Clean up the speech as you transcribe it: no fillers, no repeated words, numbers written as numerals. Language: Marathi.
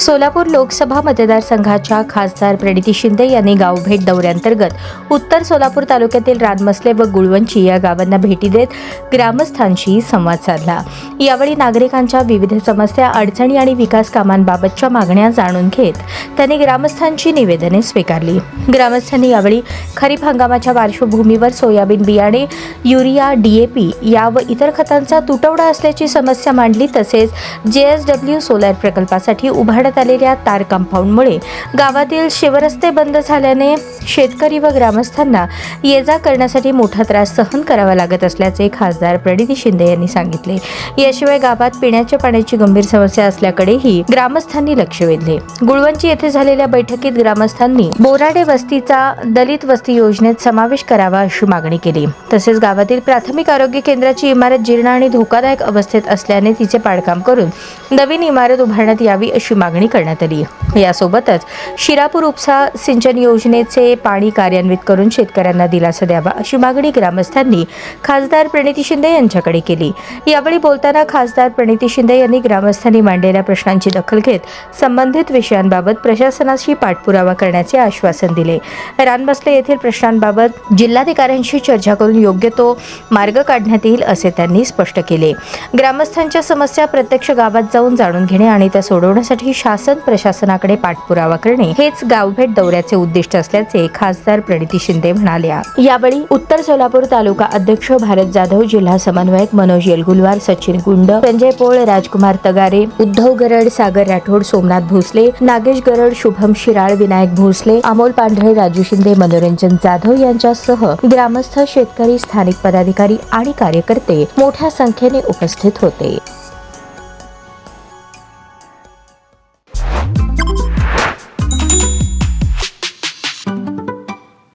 सोलापूर लोकसभा मतदारसंघाच्या खासदार प्रणिती शिंदे यांनी गावभेट दौऱ्यांतर्गत उत्तर सोलापूर तालुक्यातील रानमसले व गुळवंची या गावांना भेटी देत ग्रामस्थांशी संवाद साधला। यावेळी नागरिकांच्या विविध समस्या, अडचणी आणि विकास कामांबाबतच्या मागण्या जाणून घेत त्यांनी ग्रामस्थांची निवेदने स्वीकारली। ग्रामस्थांनी यावेळी खरीप हंगामाच्या पार्श्वभूमीवर सोयाबीन बियाणे, युरिया, DAP या व इतर खतांचा तुटवडा असल्याची समस्या मांडली। तसेच JSW सोलार प्रकल्पासाठी उभारण्यात आलेल्या तार कंपाऊंडमुळे गावातील शिवरस्ते बंद झाल्याने शेतकरी व ग्रामस्थांना ये-जा करण्यासाठी मोठा त्रास सहन करावा लागत असल्याचे खासदार प्रणिती शिंदे यांनी सांगितले। याशिवाय गावात पिण्याच्या पाण्याची गंभीर समस्या असल्याकडेही ग्रामस्थांनी लक्ष वेधले। गुळवंची येथे झालेल्या बैठकीत ग्रामस्थांनी बोराडे वस्तीचा दलित वस्ती योजनेत समावेश करावा अशी मागणी केली। तसेच गावातील प्राथमिक आरोग्य केंद्राची इमारत जीर्ण आणि धोकादायक अवस्थेत असल्याने तिचे पाडकाम करून नवीन इमारत उभारण्यात यावी अशी मागणी करण्यात आली। यासोबतच शिरापूर उपसा सिंचन योजनेचे पाणी कार्यान्वित करून शेतकऱ्यांना दिलासा द्यावा अशी मागणी ग्रामस्थांनी खासदार प्रणिती शिंदे यांच्याकडे केली। यावेळी बोलताना खासदार प्रणिती शिंदे यांनी ग्रामस्थांनी मांडलेल्या प्रश्नांची दखल घेत संबंधित विषयांबाबत प्रशासनाशी पाठपुरावा करण्याचे आश्वासन दिले। रानमसले येथील प्रश्नांबाबत जिल्हाधिकाऱ्यांशी चर्चा करून योग्य तो मार्ग काढण्यात येईल असे त्यांनी स्पष्ट केले। ग्रामस्थांच्या समस्या प्रत्यक्ष गावात जाऊन जाणून घेणे आणि त्या सोडवण्यासाठी शासन प्रशासनाकडे पाठपुरावा करणे हेच गावभेट दौऱ्याचे उद्दिष्ट असल्याचे खासदार प्रणिती शिंदे म्हणाल्या। यावेळी उत्तर सोलापूर तालुका अध्यक्ष भारत जाधव, जिल्हा समन्वयक मनोज येलगुलवार, सचिन गुंड, संजय पोळ, राजकुमार तगारे, उद्धव गरड, सागर राठोड, सोमनाथ भोसले, नागेश गरड, शुभम शिराळ, विनायक भोसले, अमोल पांढरे, राजू शिंदे, मनोरंजन जाधव यांच्यासह ग्रामस्थ, शेतकरी, स्थानिक पदाधिकारी आणि कार्यकर्ते मोठ्या संख्येने उपस्थित होते।